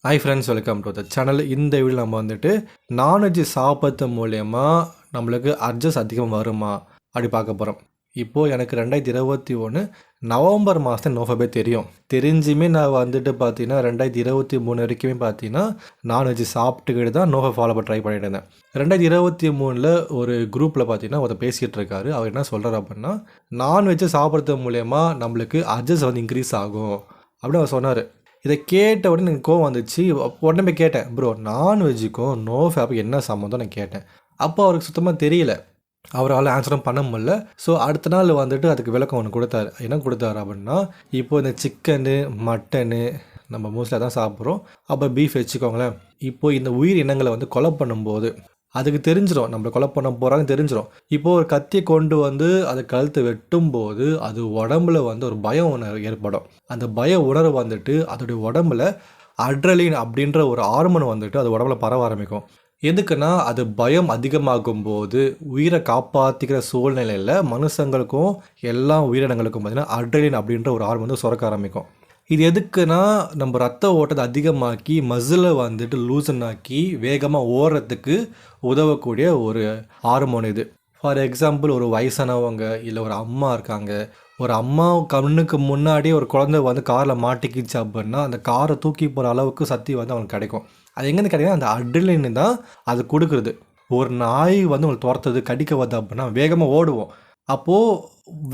Hi friends, welcome to the channel. இந்த video நம்ம வந்துட்டு நான்வெஜ் சாப்பிட்றது மூலயமா நம்மளுக்கு அட்ஜஸ்ட் அதிகமாக வருமா அப்படி பார்க்க போகிறோம். இப்போது எனக்கு 2021 நவம்பர் மாதம் நோஃபபே தெரிஞ்சுமே நான் வந்துட்டு பார்த்தீங்கன்னா 2023 வரைக்குமே பார்த்தீங்கன்னா நான்வெஜ் சாப்பிட்டுக்கிட்டு தான் நோஃபை ஃபாலோ பண்ண ட்ரை பண்ணிட்டு இருந்தேன். 2023 ஒரு குரூப்பில் பார்த்தீங்கன்னா ஒருத்தர் பேசிகிட்டு இருக்காரு. அவர் என்ன சொல்கிறார் அப்படின்னா, நான்வெஜ்ஜை சாப்பிட்றது மூலயமா நம்மளுக்கு அட்ஜஸ்ட் வந்து இன்க்ரீஸ் ஆகும் அப்படின்னு அவர் சொன்னார். இதை கேட்ட உடனே எனக்கு கோவம் வந்துச்சு. உடனே போய் கேட்டேன், ப்ரோ நான்வெஜ்ஜுக்கும் நோ ஃபேப்புக்கும் என்ன சம்மந்தம் நான் கேட்டேன். அப்போ அவருக்கு சுத்தமாக தெரியல, அவரால் ஆன்சரும் பண்ண முடியல. ஸோ அடுத்த நாள் வந்துட்டு அதுக்கு விளக்கம் ஒன்று கொடுத்தாரு. என்ன கொடுத்தாரு அப்படின்னா, இப்போ இந்த சிக்கனு மட்டனு நம்ம மோஸ்ட்லி தான் சாப்பிட்றோம். அப்போ பீஃப் வச்சுக்கோங்களேன். இப்போது இந்த உயிர் இனங்களை வந்து கொலை பண்ணும்போது அதுக்கு தெரிஞ்சிடும் நம்மளை கொலை பண்ண போகிறாங்கன்னு தெரிஞ்சிடும். இப்போது ஒரு கத்தியை கொண்டு வந்து அதை கழுத்தை வெட்டும்போது அது உடம்புல வந்து ஒரு பயம் உணர்வு ஏற்படும். அந்த பய உணர்வு வந்துட்டு அதோடைய உடம்புல அட்ரலின் அப்படின்ற ஒரு ஹார்மோன் வந்துட்டு அது உடம்புல பரவ ஆரம்பிக்கும். எதுக்குன்னா, அது பயம் அதிகமாகும் போது உயிரை காப்பாற்றிக்கிற சூழ்நிலையில் மனுஷங்களுக்கும் எல்லா உயிரினங்களுக்கும் பார்த்திங்கன்னா அட்ரலின் அப்படின்ற ஒரு ஹார்மோன் வந்து சுரக்க ஆரம்பிக்கும். இது எதுக்குன்னா, நம்ம ரத்த ஓட்டத்தை அதிகமாக்கி மசிலை வந்துட்டு லூசன் ஆக்கி வேகமாக ஓடுறதுக்கு உதவக்கூடிய ஒரு ஹார்மோன் இது. ஃபார் எக்ஸாம்பிள், ஒரு வயசானவங்க இல்லை ஒரு அம்மா இருக்காங்க, ஒரு அம்மா கண்ணுக்கு முன்னாடியே ஒரு குழந்தை வந்து காரில் மாட்டிக்கிச்சு அப்படின்னா அந்த காரை தூக்கி போகிற அளவுக்கு சக்தி வந்து அவங்களுக்கு கிடைக்கும். அது எங்கேருந்து கிடைக்கும்? அந்த அட்ரிலின் தான் அது கொடுக்குறது. ஒரு நாய் வந்து உங்களுக்கு துரத்துது, கடிக்க வருது அப்படின்னா வேகமாக ஓடுவோம். அப்போது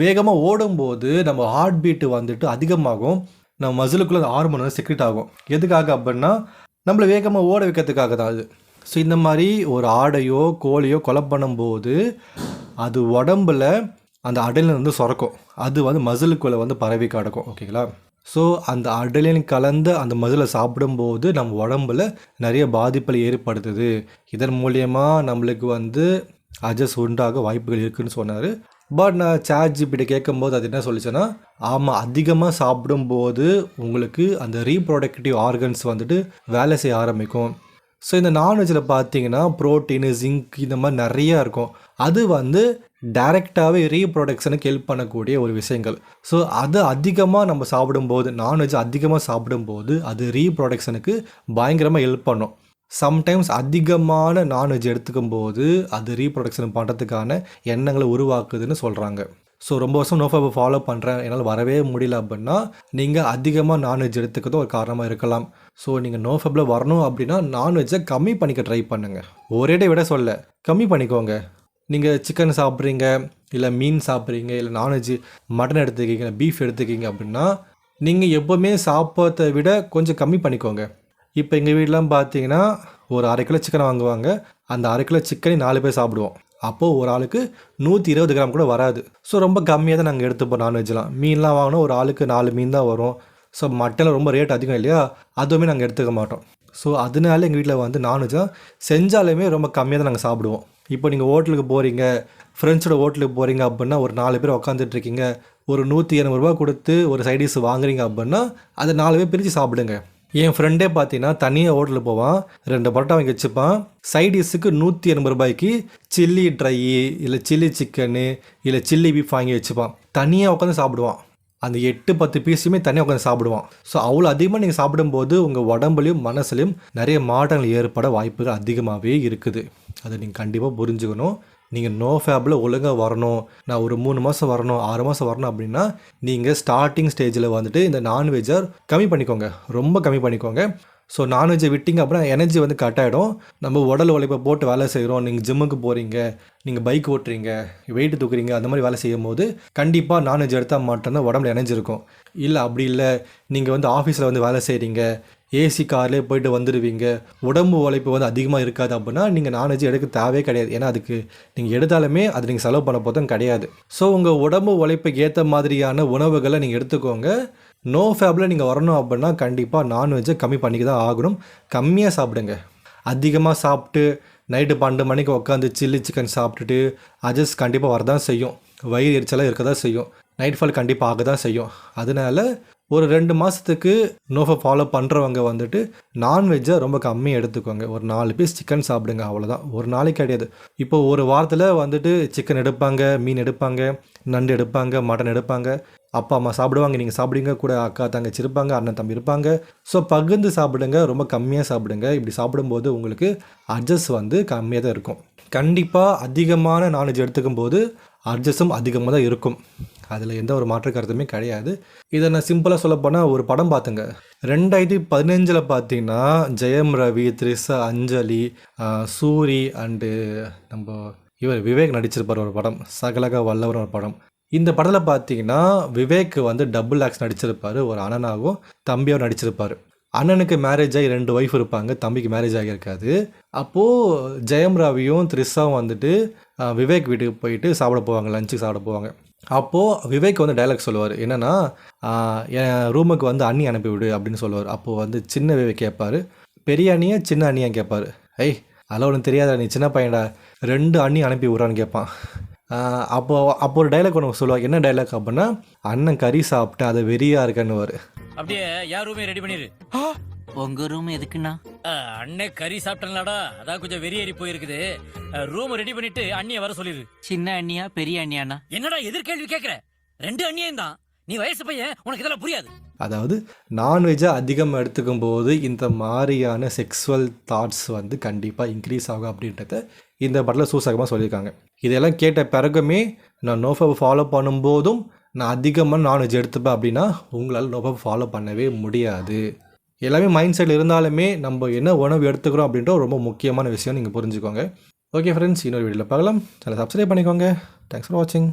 வேகமாக ஓடும்போது நம்ம ஹார்ட் பீட்டு வந்துட்டு அதிகமாகும். நம்ம மசிலுக்குள்ளே அந்த ஹார்மோன் வந்து செக்ரெட் ஆகும். எதுக்காக அப்படின்னா, நம்மளை வேகமாக ஓட வைக்கிறதுக்காக தான் அது. ஸோ இந்த மாதிரி ஒரு ஆடையோ கோழியோ கொலை பண்ணும்போது அது உடம்புல அந்த அட்ரிலின் வந்து சுரக்கும். அது வந்து மசிலுக்குள்ளே வந்து பரவி கிடக்கும். ஓகேங்களா? ஸோ அந்த அட்ரிலின் கலந்த அந்த மசிலை சாப்பிடும்போது நம்ம உடம்புல நிறைய பாதிப்புகள் ஏற்படுத்துது. இதன் மூலியமாக நம்மளுக்கு வந்து அட்ஜஸ்ட் உண்டாக வாய்ப்புகள் இருக்குதுன்னு சொன்னார். பட் நான் ChatGPT கேட்கும்போது அது என்ன சொல்லிச்சுன்னா, ஆமாம், அதிகமாக சாப்பிடும்போது உங்களுக்கு அந்த ரீப்ரொடக்டிவ் ஆர்கன்ஸ் வந்துட்டு வேலை செய்ய ஆரம்பிக்கும். ஸோ இந்த நான்வெஜ்ஜில் பார்த்தீங்கன்னா ப்ரோட்டீனு, ஜிங்க் இந்த மாதிரி நிறையா இருக்கும். அது வந்து டைரெக்டாகவே ரீப்ரொடக்ஷனுக்கு ஹெல்ப் பண்ணக்கூடிய ஒரு விஷயங்கள். ஸோ அது அதிகமாக நம்ம சாப்பிடும்போது, நான்வெஜ் அதிகமாக சாப்பிடும்போது அது ரீப்ரொடக்ஷனுக்கு பயங்கரமாக ஹெல்ப் பண்ணும். சம்டைம்ஸ் அதிகமான நான்வெஜ் எடுத்துக்கும் போது அது ரீப்ரொடக்ஷன் பண்ணுறதுக்கான எண்ணங்களை உருவாக்குதுன்னு சொல்கிறாங்க. ஸோ ரொம்ப வருஷம் நோஃபேப்பை ஃபாலோ பண்ணுறேன், என்னால் வரவே முடியல அப்படின்னா நீங்கள் அதிகமாக நான்வெஜ் எடுத்துக்கிறதும் ஒரு காரணமாக இருக்கலாம். ஸோ நீங்கள் நோஃபேப்பில் வரணும் அப்படின்னா நான்வெஜ்ஜை கம்மி பண்ணிக்க ட்ரை பண்ணுங்கள். ஒரே விட சொல்ல, கம்மி பண்ணிக்கோங்க. நீங்கள் சிக்கன் சாப்பிட்றீங்க, இல்லை மீன் சாப்பிட்றீங்க, இல்லை நான்வெஜ் மட்டன் எடுத்துக்கிங்க, பீஃப் எடுத்துக்கிங்க அப்படின்னா நீங்கள் எப்போவுமே சாப்பிட்றதை விட கொஞ்சம் கம்மி பண்ணிக்கோங்க. இப்போ எங்கள் வீட்டிலாம் பார்த்தீங்கன்னா ஒரு 1/2 கிலோ சிக்கன் வாங்குவாங்க. அந்த 1/2 கிலோ சிக்கனை 4 பேர் சாப்பிடுவோம். அப்போது ஒரு ஆளுக்கு 120 கிராம் கூட வராது. ஸோ ரொம்ப கம்மியாக தான் நாங்கள் எடுத்துப்போம் நான்வெஜ்லாம். மீன்லாம் வாங்கினா ஒரு ஆளுக்கு 4 மீன் தான் வரும். ஸோ மட்டனில் ரொம்ப ரேட் அதிகம் இல்லையா, அதுவுமே நாங்கள் எடுத்துக்க மாட்டோம். ஸோ அதனால எங்கள் வீட்டில் வந்து நான்வெஜ்ஜாக செஞ்சாலுமே ரொம்ப கம்மியாக தான் நாங்கள் சாப்பிடுவோம். இப்போ நீங்கள் ஹோட்டலுக்கு போகிறீங்க, ஃப்ரெண்ட்ஸோட ஹோட்டலுக்கு போகிறீங்க அப்படின்னா ஒரு 4 பேர் உட்காந்துட்ருக்கீங்க, ஒரு 180 ரூபா கொடுத்து ஒரு சைடிஷ் வாங்குறீங்க அப்படின்னா அதை 4 பேர் பிரித்து சாப்பிடுங்க. என் ஃப்ரெண்டே பார்த்தீங்கன்னா தனியாக ஹோட்டலில் போவான், 2 பரோட்டா வாங்கி வச்சுப்பான். சைடிஷுக்கு 180 ரூபாய்க்கு சில்லி ட்ரை இல்லை சில்லி சிக்கனு இல்லை சில்லி பீஃப் வாங்கி வச்சுப்பான். தனியாக உட்காந்து சாப்பிடுவான். அந்த 8-10 பீஸுமே தனியாக உட்காந்து சாப்பிடுவான். ஸோ அவ்வளோ அதிகமாக நீங்கள் சாப்பிடும்போது உங்கள் உடம்புலையும் மனசுலையும் நிறைய மாற்றங்கள் ஏற்பட வாய்ப்புகள் அதிகமாகவே இருக்குது. அதை நீங்கள் கண்டிப்பாக புரிஞ்சுக்கணும். நீங்கள் நோஃபேப்பில் ஒழுங்காக வரணும், நான் ஒரு 3 மாதம் வரணும், 6 மாதம் வரணும் அப்படின்னா நீங்கள் ஸ்டார்டிங் ஸ்டேஜில் வந்துட்டு இந்த நான்வெஜ்ஜை கம்மி பண்ணிக்கோங்க, ரொம்ப கம்மி பண்ணிக்கோங்க. ஸோ நான்வெஜ்ஜை விட்டிங்க அப்படின்னா எனர்ஜி வந்து கட் ஆகிடும். நம்ம உடல் உழைப்பை போட்டு வேலை செய்கிறோம், நீங்கள் ஜிம்முக்கு போகிறீங்க, நீங்கள் பைக் ஓட்டுறீங்க, வெயிட் தூக்குறீங்க, அந்த மாதிரி வேலை செய்யும் போது கண்டிப்பாக நான்வெஜ் எடுத்தால் மட்டும்தான் உடம்புல எனர்ஜி இருக்கும். இல்லை அப்படி இல்லை, நீங்கள் வந்து ஆஃபீஸில் வந்து வேலை செய்கிறீங்க, ஏசி கார்லேயே போய்ட்டு வந்துடுவீங்க, உடம்பு உழைப்பு வந்து அதிகமாக இருக்காது அப்படின்னா நீங்கள் நான்வெஜ் எடுக்க தேவையே கிடையாது. ஏன்னா அதுக்கு நீங்கள் எடுத்தாலுமே அது நீங்கள் செலவு பண்ண போதும் கிடையாது. ஸோ உங்கள் உடம்பு உழைப்புக்கு ஏற்ற மாதிரியான உணவுகளை நீங்கள் எடுத்துக்கோங்க. நோஃபேப்பில் நீங்கள் வரணும் அப்படின்னா கண்டிப்பாக நான்வெஜ்ஜை கம்மி பண்ணிக்க தான் ஆகணும். கம்மியாக சாப்பிடுங்க. அதிகமாக சாப்பிட்டு நைட்டு 12 மணிக்கு உட்காந்து சில்லி சிக்கன் சாப்பிட்டுட்டு அட்ஜஸ்ட் கண்டிப்பாக வரதான் செய்யும். வயிறு எரிச்சலாக இருக்க தான் செய்யும். நைட் ஃபால் கண்டிப்பாக ஆக தான் செய்யும். அதனால் ஒரு 2 மாதத்துக்கு நோஃபை ஃபாலோ பண்ணுறவங்க வந்துட்டு நான்வெஜ்ஜை ரொம்ப கம்மியாக எடுத்துக்கோங்க. ஒரு 4 பீஸ் சிக்கன் சாப்பிடுங்க, அவ்வளோதான். ஒரு நாளைக்கு கிடையாது. இப்போ ஒரு வாரத்தில் வந்துட்டு சிக்கன் எடுப்பாங்க, மீன் எடுப்பாங்க, நண்டு எடுப்பாங்க, மட்டன் எடுப்பாங்க. அப்பா அம்மா சாப்பிடுவாங்க, நீங்கள் சாப்பிடுங்க, கூட அக்கா தங்கச்சி இருப்பாங்க, அண்ணன் தம்பி இருப்பாங்க. ஸோ பகிர்ந்து சாப்பிடுங்க, ரொம்ப கம்மியாக சாப்பிடுங்க. இப்படி சாப்பிடும்போது உங்களுக்கு அட்ஜஸ்ட் வந்து கம்மியாக தான் இருக்கும். கண்டிப்பாக அதிகமான நான்வெஜ் எடுத்துக்கும் போது அட்ஜஸ்டும் அதிகமாக தான் இருக்கும். அதில் எந்த ஒரு மாற்று கருத்துமே கிடையாது. இதை நான் சிம்பிளாக சொல்லப்போனால் ஒரு படம் பார்த்துங்க. 2015 பார்த்தீங்கன்னா ஜெயம் ரவி, த்ரிஷா, அஞ்சலி, சூரி அண்டு நம்ம இவர் விவேக் நடிச்சிருப்பார் ஒரு படம், சகலக வல்லவர் ஒரு படம். இந்த படத்தில் பார்த்தீங்கன்னா விவேக் வந்து டபுள் ஆக்ஸ் நடிச்சிருப்பார், ஒரு அண்ணனாகவும் தம்பியாகவும் நடிச்சிருப்பார். அண்ணனுக்கு மேரேஜ் ஆகி 2 ஒய்ஃப் இருப்பாங்க, தம்பிக்கு மேரேஜ் ஆகியிருக்காது. அப்போது ஜெயம் ரவியும் த்ரிஷாவும் வந்துட்டு விவேக் வீட்டுக்கு போயிட்டு சாப்பிட போவாங்க, லஞ்சுக்கு சாப்பிட போவாங்க. அப்போது விவேக் வந்து டைலாக் சொல்லுவார், என்னென்னா என் ரூமுக்கு வந்து அண்ணி அனுப்பிவிடு அப்படின்னு சொல்லுவார். அப்போது வந்து சின்ன விவேக் கேட்பார், பெரிய அண்ணியா சின்ன அண்ணியா கேட்பார். அதெல்லாம் ஒன்றும் தெரியாதா, நீ சின்ன பையன்டா, 2 அண்ணி அனுப்பி விட்றான்னு கேட்பான். அப்போ ஒரு டைலாக் ஒன்று சொல்லுவாங்க. என்ன டைலாக் அப்படின்னா, அண்ணன் கறி சாப்பிட்டேன் அதை வெறியா இருக்கன்னுவார். அப்படியே யார் ரூமே ரெடி பண்ணிரு. உங்க ரூம் எதுக்குண்ணா? அண்ணே கறி சாப்பிட்டேன்லாடா, அதான் கொஞ்சம் வெறியேறி போயிருக்குது. ரூம் ரெடி பண்ணிட்டு அண்ணிய வர சொல்லிரு. சின்ன அண்ணியா பெரிய அண்ணியாண்ணா? என்னடா எதிர்கேள்வி கேட்குற? 2 அண்ணியும் தான். நீ வயசு பையன், உனக்கு இதெல்லாம் புரியாது. அதாவது நான்வெஜ்ஜை அதிகமாக எடுத்துக்கும் போது இந்த மாதிரியான செக்ஸுவல் தாட்ஸ் வந்து கண்டிப்பாக இன்க்ரீஸ் ஆகும் அப்படின்றத இந்த படத்தில் சூசகமாக சொல்லியிருக்காங்க. இதெல்லாம் கேட்ட பிறகுமே நான் நோஃபப் ஃபாலோ பண்ணும்போதும் நான் அதிகமாக நான்வெஜ் எடுத்துப்பேன் அப்படின்னா உங்களால் நோஃபப் ஃபாலோ பண்ணவே முடியாது. எல்லாமே மைண்ட் செட் இருந்தாலுமே நம்ம என்ன உணவு எடுத்துக்கிறோம் அப்படின்ற ரொம்ப முக்கியமான விஷயம் நீங்கள் புரிஞ்சுக்கோங்க. ஓகே ஃப்ரெண்ட்ஸ், இன்னொரு வீடியோவில் பார்க்கலாம். சேனலை சப்ஸ்கிரைப் பண்ணிக்கோங்க. தேங்க்ஸ் ஃபார் வாட்சிங்.